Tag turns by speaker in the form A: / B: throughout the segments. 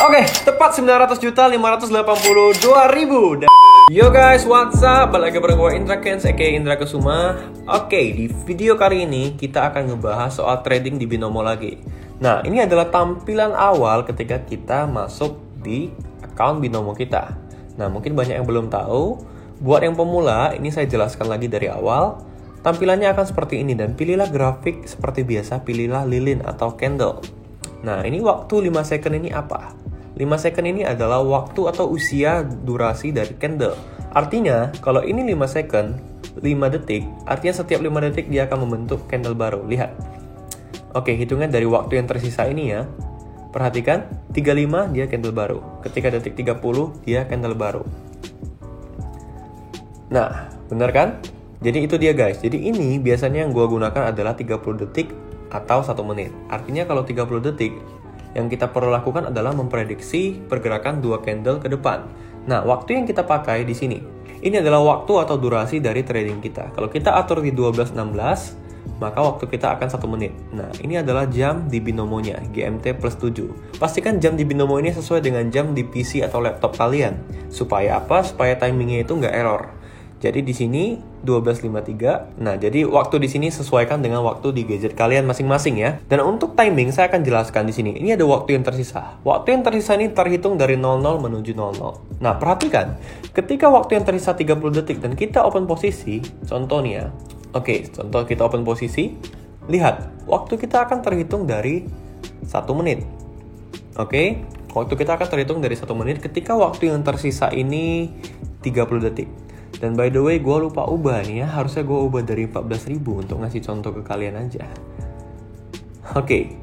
A: Oke, tepat 900.582.000. Yo guys, what's up? Balik lagi bareng gue Indra Kens, aka Indra Kesuma. Oke, di video kali ini kita akan ngebahas soal trading di binomo lagi. Nah, ini adalah tampilan awal ketika kita masuk di account binomo kita. Nah, mungkin banyak yang belum tahu. Buat yang pemula, ini saya jelaskan lagi dari awal. Tampilannya akan seperti ini dan pilihlah grafik seperti biasa, pilihlah lilin atau candle. Nah, ini waktu 5 second ini apa? 5 second ini adalah waktu atau usia durasi dari candle. Artinya, kalau ini 5 second, 5 detik, artinya setiap 5 detik dia akan membentuk candle baru. Lihat. Oke, hitungan dari waktu yang tersisa ini ya. Perhatikan, 35 dia candle baru. Ketika detik 30, dia candle baru. Nah, benar kan? Jadi itu dia guys. Jadi ini biasanya yang gue gunakan adalah 30 detik atau 1 menit. Artinya kalau 30 detik, yang kita perlu lakukan adalah memprediksi pergerakan 2 candle ke depan. Nah, waktu yang kita pakai di sini, ini adalah waktu atau durasi dari trading kita. Kalau kita atur di 12.16, maka waktu kita akan 1 menit. Nah, ini adalah jam di binomonya, GMT plus 7. Pastikan jam di binomo ini sesuai dengan jam di PC atau laptop kalian. Supaya apa? Supaya timingnya itu nggak error. Jadi di sini 12.53. Nah, jadi waktu di sini sesuaikan dengan waktu di gadget kalian masing-masing ya. Dan untuk timing saya akan jelaskan di sini. Ini ada waktu yang tersisa. Waktu yang tersisa ini terhitung dari 00 menuju 00. Nah, perhatikan. Ketika waktu yang tersisa 30 detik dan kita open posisi, contohnya. Oke, contoh kita open posisi. Lihat, waktu kita akan terhitung dari 1 menit. Oke, waktu kita akan terhitung dari 1 menit ketika waktu yang tersisa ini 30 detik. Dan by the way, gue lupa ubah nih ya. Harusnya gue ubah dari 14.000 untuk ngasih contoh ke kalian aja. Oke.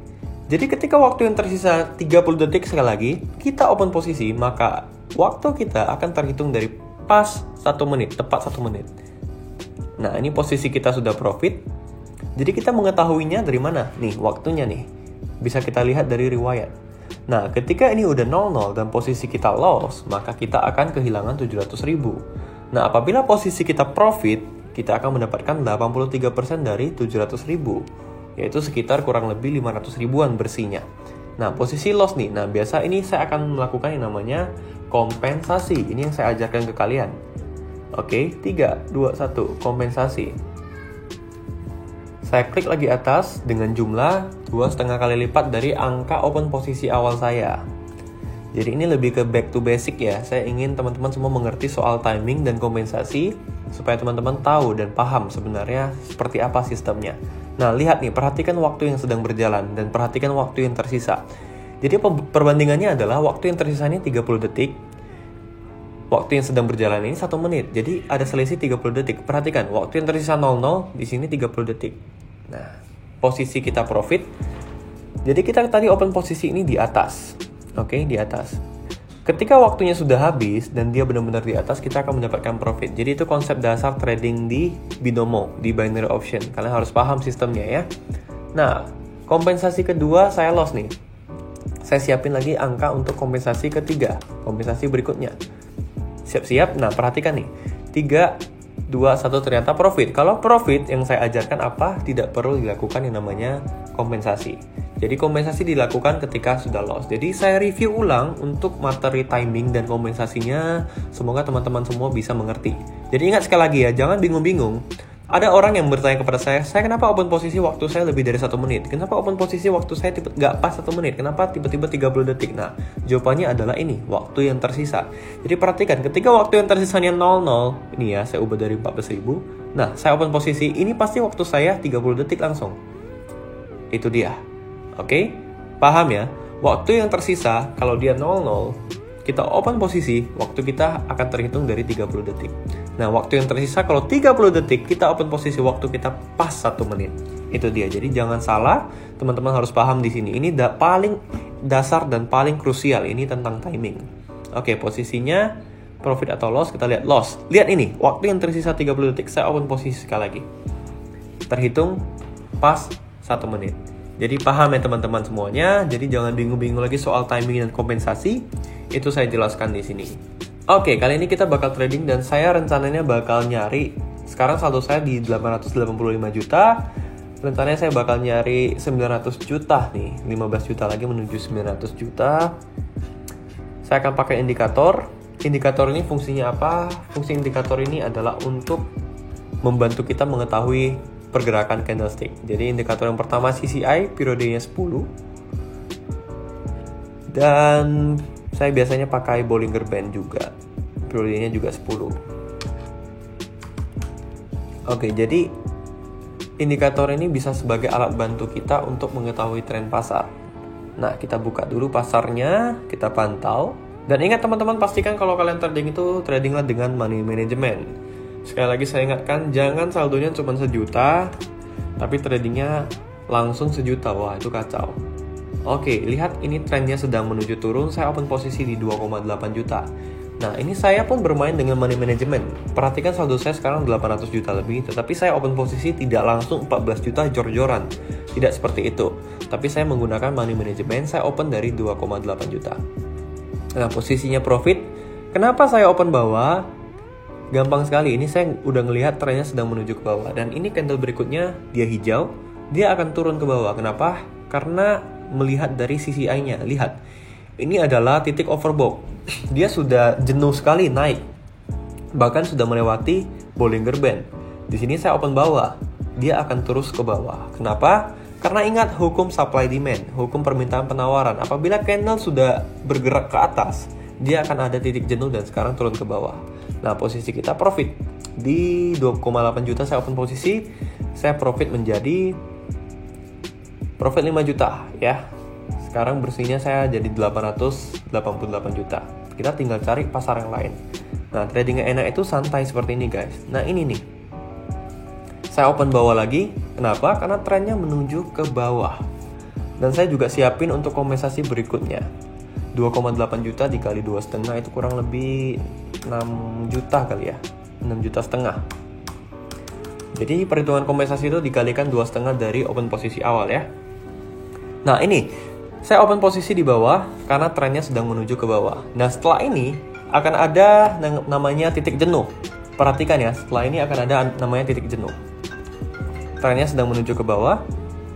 A: Jadi ketika waktu yang tersisa 30 detik sekali lagi, kita open posisi, maka waktu kita akan terhitung dari pas 1 menit, tepat 1 menit. Nah, ini posisi kita sudah profit. Jadi kita mengetahuinya dari mana? Nih, waktunya nih. Bisa kita lihat dari riwayat. Nah, ketika ini udah 00 dan posisi kita loss, maka kita akan kehilangan 700.000. Nah, apabila posisi kita profit, kita akan mendapatkan 83% dari 700.000, yaitu sekitar kurang lebih 500 ribuan bersihnya. Nah, posisi loss nih. Nah, biasa ini saya akan melakukan yang namanya kompensasi. Ini yang saya ajarkan ke kalian. Oke, 3, 2, 1, kompensasi. Saya klik lagi atas dengan jumlah 2,5 kali lipat dari angka open posisi awal saya. Jadi ini lebih ke back to basic ya. Saya ingin teman-teman semua mengerti soal timing dan kompensasi supaya teman-teman tahu dan paham sebenarnya seperti apa sistemnya. Nah, lihat nih, perhatikan waktu yang sedang berjalan dan perhatikan waktu yang tersisa. Jadi perbandingannya adalah waktu yang tersisa ini 30 detik. Waktu yang sedang berjalan ini 1 menit. Jadi ada selisih 30 detik. Perhatikan, waktu yang tersisa 00, di sini 30 detik. Nah, posisi kita profit. Jadi kita tadi open posisi ini di atas. Oke, di atas. Ketika waktunya sudah habis dan dia benar-benar di atas, kita akan mendapatkan profit. Jadi itu konsep dasar trading di binomo, di binary option. Kalian harus paham sistemnya ya. Nah, kompensasi kedua saya loss nih. Saya siapin lagi angka untuk kompensasi ketiga, kompensasi berikutnya. Siap-siap. Nah, perhatikan nih. 3, 2, 1 ternyata profit. Kalau profit yang saya ajarkan apa? Tidak perlu dilakukan yang namanya kompensasi. Jadi kompensasi dilakukan ketika sudah loss. Jadi saya review ulang untuk materi timing dan kompensasinya. Semoga teman-teman semua bisa mengerti. Jadi ingat sekali lagi ya, jangan bingung-bingung. Ada orang yang bertanya kepada saya kenapa open posisi waktu saya lebih dari 1 menit? Kenapa open posisi waktu saya nggak pas 1 menit? Kenapa tiba-tiba 30 detik? Nah, jawabannya adalah ini, waktu yang tersisa. Jadi perhatikan, ketika waktu yang tersisanya 00, ini ya, saya ubah dari 14.000. Nah, saya open posisi, ini pasti waktu saya 30 detik langsung. Itu dia. Oke, paham ya? Waktu yang tersisa, kalau dia 00, kita open posisi, waktu kita akan terhitung dari 30 detik. Nah, waktu yang tersisa, kalau 30 detik, kita open posisi, waktu kita pas 1 menit. Itu dia, jadi jangan salah, teman-teman harus paham di sini. Ini paling dasar dan paling krusial, ini tentang timing. Oke, posisinya, profit atau loss, kita lihat loss. Lihat ini, waktu yang tersisa 30 detik, saya open posisi sekali lagi. Terhitung pas 1 menit. Jadi paham ya teman-teman semuanya. Jadi jangan bingung-bingung lagi soal timing dan kompensasi. Itu saya jelaskan di sini. Oke, kali ini kita bakal trading dan saya rencananya bakal nyari. Sekarang saldo saya di 885 juta. Rencananya saya bakal nyari 900 juta nih. 15 juta lagi menuju 900 juta. Saya akan pakai indikator. Indikator ini fungsinya apa? Fungsi indikator ini adalah untuk membantu kita mengetahui pergerakan candlestick. Jadi indikator yang pertama CCI, periodenya 10. Dan saya biasanya pakai Bollinger Band juga. Periodenya juga 10. Oke, jadi indikator ini bisa sebagai alat bantu kita untuk mengetahui tren pasar. Nah, kita buka dulu pasarnya, kita pantau. Dan ingat teman-teman, pastikan kalau kalian trading itu tradinglah dengan money management. Sekali lagi saya ingatkan, jangan saldonya cuma 1 juta, tapi tradingnya langsung 1 juta. Wah, itu kacau. Oke, lihat ini trennya sedang menuju turun, saya open posisi di 2,8 juta. Nah, ini saya pun bermain dengan money management. Perhatikan saldo saya sekarang 800 juta lebih, tetapi saya open posisi tidak langsung 14 juta jor-joran. Tidak seperti itu. Tapi saya menggunakan money management, saya open dari 2,8 juta. Nah, posisinya profit. Kenapa saya open bawah? Gampang sekali, ini saya udah ngelihat trennya sedang menuju ke bawah. Dan ini candle berikutnya, dia hijau, dia akan turun ke bawah. Kenapa? Karena melihat dari CCI-nya, lihat. Ini adalah titik overbought. Dia sudah jenuh sekali naik. Bahkan sudah melewati Bollinger Band. Di sini saya open bawah. Dia akan terus ke bawah. Kenapa? Karena ingat hukum supply demand, hukum permintaan penawaran. Apabila candle sudah bergerak ke atas, dia akan ada titik jenuh dan sekarang turun ke bawah. Nah, posisi kita profit. Di 2,8 juta saya open posisi. Saya profit menjadi profit 5 juta ya. Sekarang bersihnya saya jadi 888 juta. Kita tinggal cari pasar yang lain. Nah, trading yang enak itu santai seperti ini guys. Nah, ini nih. Saya open bawah lagi. Kenapa? Karena trennya menuju ke bawah. Dan saya juga siapin untuk kompensasi berikutnya. 2,8 juta dikali 2,5 itu kurang lebih 6 juta kali ya. 6 juta setengah. Jadi perhitungan kompensasi itu dikalikan 2,5 dari open posisi awal ya. Nah, ini saya open posisi di bawah karena trennya sedang menuju ke bawah. Nah, setelah ini akan ada namanya titik jenuh. Perhatikan ya, setelah ini akan ada namanya titik jenuh. Trennya sedang menuju ke bawah.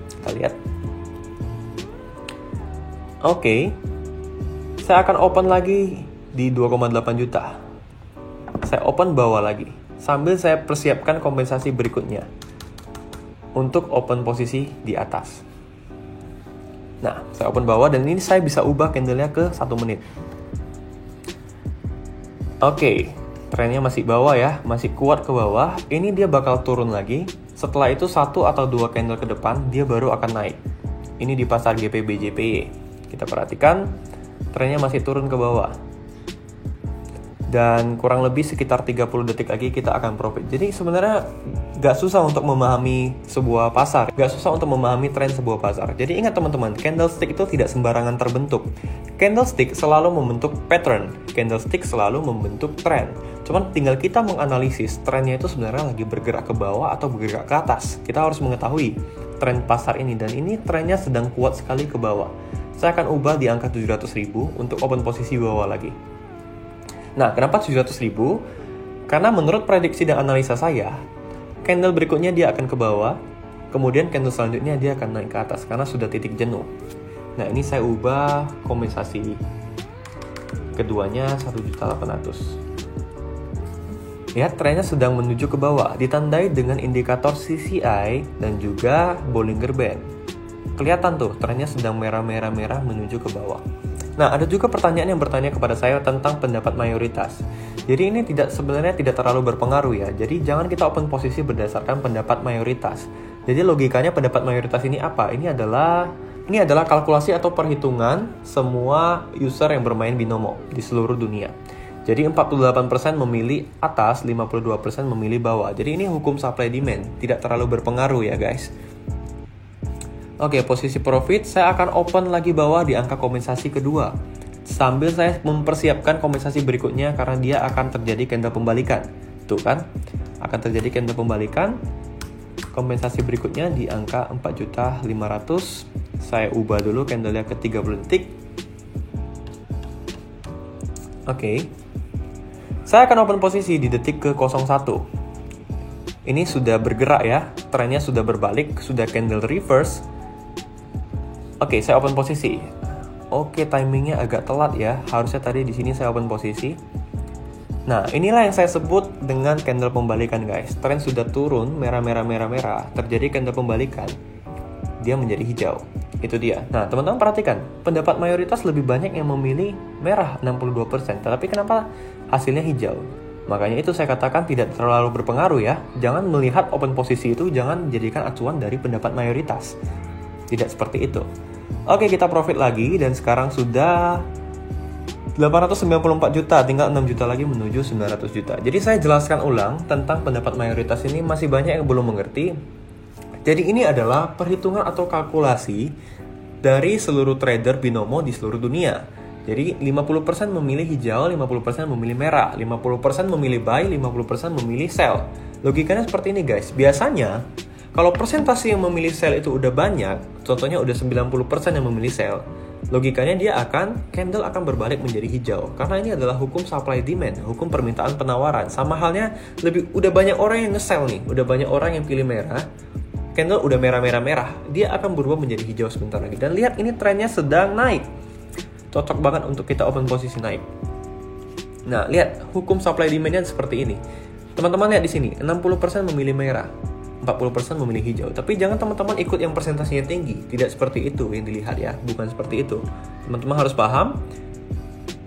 A: Kita lihat. Oke. Saya akan open lagi di 2,8 juta. Saya open bawah lagi. Sambil saya persiapkan kompensasi berikutnya. Untuk open posisi di atas. Nah, saya open bawah dan ini saya bisa ubah candlenya ke 1 menit. Oke, trennya masih bawah ya, masih kuat ke bawah. Ini dia bakal turun lagi. Setelah itu 1 atau 2 candle ke depan, dia baru akan naik. Ini di pasar GPBJPY. Kita perhatikan, trennya masih turun ke bawah. Dan kurang lebih sekitar 30 detik lagi kita akan profit. Jadi sebenarnya gak susah untuk memahami sebuah pasar, gak susah untuk memahami tren sebuah pasar. Jadi ingat teman-teman, candlestick itu tidak sembarangan terbentuk. Candlestick selalu membentuk pattern, candlestick selalu membentuk tren. Cuman tinggal kita menganalisis trennya itu sebenarnya lagi bergerak ke bawah atau bergerak ke atas. Kita harus mengetahui tren pasar ini, dan ini trennya sedang kuat sekali ke bawah. Saya akan ubah di angka 700.000 untuk open posisi bawah lagi. Nah, kenapa 700.000? Karena menurut prediksi dan analisa saya, candle berikutnya dia akan ke bawah, kemudian candle selanjutnya dia akan naik ke atas karena sudah titik jenuh. Nah, ini saya ubah kompensasi keduanya 1.800.000. Lihat, trennya sedang menuju ke bawah, ditandai dengan indikator CCI dan juga Bollinger Band. Kelihatan tuh, trennya sedang merah-merah menuju ke bawah. Nah, ada juga pertanyaan yang bertanya kepada saya tentang pendapat mayoritas. Jadi ini sebenarnya tidak terlalu berpengaruh ya. Jadi jangan kita open posisi berdasarkan pendapat mayoritas. Jadi logikanya pendapat mayoritas ini apa? Ini adalah kalkulasi atau perhitungan semua user yang bermain binomo di seluruh dunia. Jadi 48% memilih atas, 52% memilih bawah. Jadi ini hukum supply demand, tidak terlalu berpengaruh ya guys. Oke, posisi profit saya akan open lagi bawah di angka kompensasi kedua. Sambil saya mempersiapkan kompensasi berikutnya karena dia akan terjadi candle pembalikan. Tuh kan, akan terjadi candle pembalikan. Kompensasi berikutnya di angka 4.500.000. Saya ubah dulu candlenya ke 30 detik. Oke. Saya akan open posisi di detik ke 01. Ini sudah bergerak ya, trennya sudah berbalik, sudah candle reverse. Oke, saya open posisi. Oke, timingnya agak telat ya. Harusnya tadi di sini saya open posisi. Nah, inilah yang saya sebut dengan candle pembalikan, guys. Tren sudah turun, merah, terjadi candle pembalikan. Dia menjadi hijau. Itu dia. Nah, teman-teman perhatikan, pendapat mayoritas lebih banyak yang memilih merah 62%, tetapi kenapa hasilnya hijau? Makanya itu saya katakan tidak terlalu berpengaruh ya. Jangan melihat open posisi itu, jangan jadikan acuan dari pendapat mayoritas. Tidak seperti itu. Oke, kita profit lagi dan sekarang sudah 894 juta, tinggal 6 juta lagi menuju 900 juta. Jadi saya jelaskan ulang tentang pendapat mayoritas ini, masih banyak yang belum mengerti. Jadi ini adalah perhitungan atau kalkulasi dari seluruh trader binomo di seluruh dunia. Jadi 50% memilih hijau, 50% memilih merah, 50% memilih buy, 50% memilih sell. Logikanya seperti ini guys. Biasanya kalau persentase yang memilih sell itu udah banyak, contohnya udah 90% yang memilih sell, logikanya candle akan berbalik menjadi hijau. Karena ini adalah hukum supply demand, hukum permintaan penawaran. Sama halnya udah banyak orang yang nge-sell nih, udah banyak orang yang pilih merah, candle udah merah, dia akan berubah menjadi hijau sebentar lagi. Dan lihat ini trennya sedang naik. Cocok banget untuk kita open posisi naik. Nah, lihat hukum supply demand-nya seperti ini. Teman-teman lihat di sini, 60% memilih merah, 40% memilih hijau. Tapi jangan teman-teman ikut yang persentasenya tinggi. Tidak seperti itu yang dilihat ya, bukan seperti itu. Teman-teman harus paham,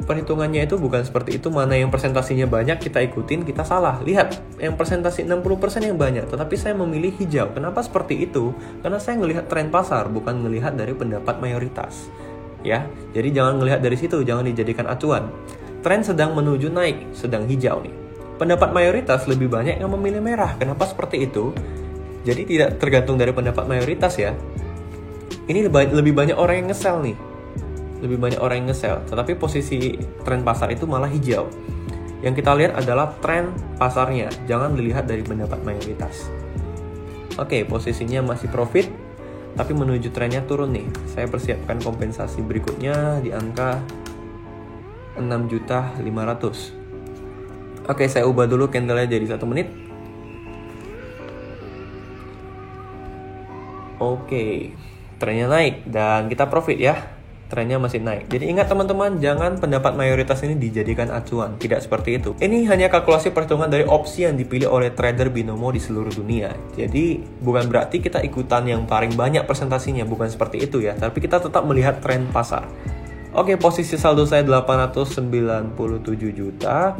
A: perhitungannya itu bukan seperti itu. Mana yang presentasinya banyak kita ikutin, kita salah. Lihat, yang presentasi 60% yang banyak, tetapi saya memilih hijau. Kenapa seperti itu? Karena saya melihat tren pasar, bukan melihat dari pendapat mayoritas. Ya, jadi jangan melihat dari situ, jangan dijadikan acuan. Tren sedang menuju naik, sedang hijau nih. Pendapat mayoritas lebih banyak yang memilih merah. Kenapa seperti itu? Jadi tidak tergantung dari pendapat mayoritas ya. Ini lebih banyak orang yang nge-sell nih. Lebih banyak orang yang nge-sell, tetapi posisi tren pasar itu malah hijau. Yang kita lihat adalah tren pasarnya, jangan dilihat dari pendapat mayoritas. Oke, posisinya masih profit, tapi menuju trennya turun nih. Saya persiapkan kompensasi berikutnya di angka 6.500.000. Oke, saya ubah dulu candle-nya jadi 1 menit. Oke, trennya naik dan kita profit ya. Trennya masih naik. Jadi ingat teman-teman, jangan pendapat mayoritas ini dijadikan acuan. Tidak seperti itu. Ini hanya kalkulasi perhitungan dari opsi yang dipilih oleh trader binomo di seluruh dunia. Jadi bukan berarti kita ikutan yang paling banyak presentasinya, bukan seperti itu ya. Tapi kita tetap melihat tren pasar. Oke, posisi saldo saya 897 juta.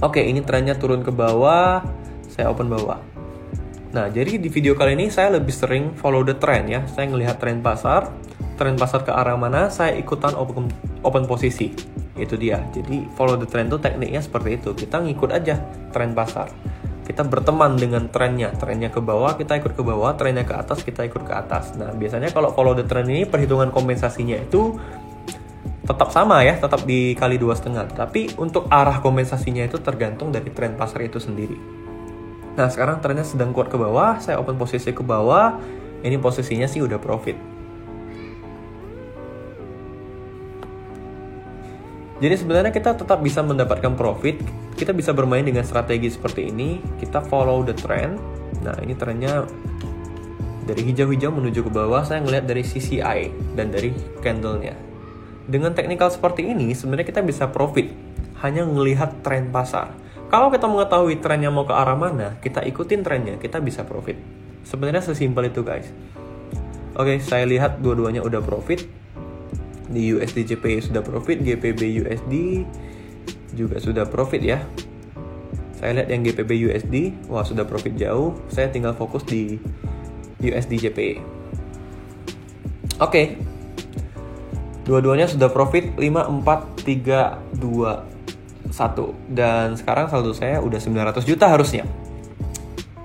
A: Oke, ini trennya turun ke bawah. Saya open bawah. Nah, jadi di video kali ini saya lebih sering follow the trend ya. Saya ngelihat tren pasar ke arah mana, saya ikutan open posisi. Itu dia. Jadi follow the trend itu tekniknya seperti itu. Kita ngikut aja tren pasar. Kita berteman dengan trennya ke bawah, kita ikut ke bawah, trennya ke atas, kita ikut ke atas. Nah, biasanya kalau follow the trend ini perhitungan kompensasinya itu tetap sama ya, tetap dikali 2,5. Tapi untuk arah kompensasinya itu tergantung dari tren pasar itu sendiri. Nah, sekarang trennya sedang kuat ke bawah, saya open posisi ke bawah. Ini posisinya sih udah profit. Jadi sebenarnya kita tetap bisa mendapatkan profit. Kita bisa bermain dengan strategi seperti ini. Kita follow the trend. Nah, ini trennya dari hijau-hijau menuju ke bawah. Saya ngelihat dari CCI dan dari candle-nya. Dengan teknikal seperti ini, sebenarnya kita bisa profit hanya melihat tren pasar. Kalau kita mengetahui trennya mau ke arah mana, kita ikutin trennya, kita bisa profit. Sebenarnya sesimpel itu guys. Oke, saya lihat dua-duanya udah profit. Di USD JPY sudah profit, GPB USD juga sudah profit ya. Saya lihat yang GPB USD, wah sudah profit jauh. Saya tinggal fokus di USD JPY. Oke. Dua-duanya sudah profit 5, 4, 3, 2, 1. Dan sekarang saldo saya udah 900 juta harusnya.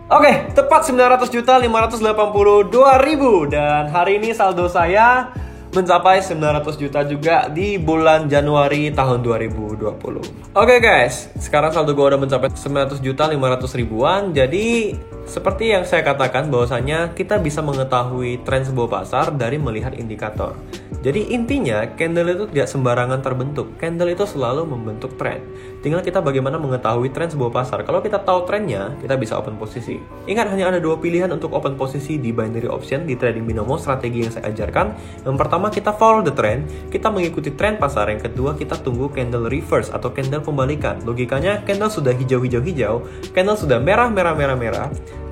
A: Oke, tepat 900.582.000. Dan hari ini saldo saya mencapai 900 juta juga di bulan Januari tahun 2020. Oke guys, sekarang saldo gue udah mencapai 900 juta 500 ribuan. Jadi seperti yang saya katakan bahwasanya kita bisa mengetahui tren sebuah pasar dari melihat indikator. Jadi intinya candle itu tidak sembarangan terbentuk. Candle itu selalu membentuk tren. Tinggal kita bagaimana mengetahui tren sebuah pasar. Kalau kita tahu trennya, kita bisa open posisi. Ingat hanya ada 2 pilihan untuk open posisi di binary option di trading binomo strategi yang saya ajarkan. Yang pertama pertama kita follow the trend, kita mengikuti tren pasar. Yang kedua kita tunggu candle reverse atau candle pembalikan. Logikanya candle sudah hijau-hijau-hijau, candle sudah merah-merah-merah-merah,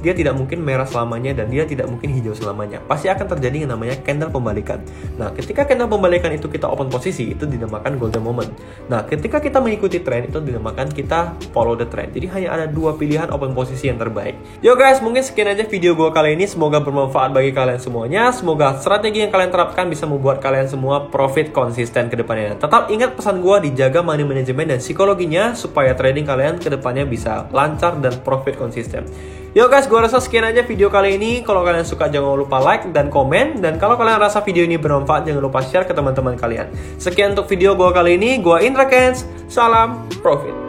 A: dia tidak mungkin merah selamanya dan dia tidak mungkin hijau selamanya. Pasti akan terjadi yang namanya candle pembalikan. Nah, ketika candle pembalikan itu kita open posisi, itu dinamakan golden moment. Nah, ketika kita mengikuti tren, itu dinamakan kita follow the trend. Jadi hanya ada dua pilihan open posisi yang terbaik. Yo guys, mungkin sekian aja video gue kali ini. Semoga bermanfaat bagi kalian semuanya. Semoga strategi yang kalian terapkan bisa membuat kalian semua profit konsisten ke depannya. Tetap ingat pesan gue, dijaga money management dan psikologinya supaya trading kalian ke depannya bisa lancar dan profit konsisten. Yo guys, gue rasa sekian aja video kali ini. Kalau kalian suka jangan lupa like dan komen. Dan kalau kalian rasa video ini bermanfaat, jangan lupa share ke teman-teman kalian. Sekian untuk video gue kali ini. Gue Indra Kens. Salam profit.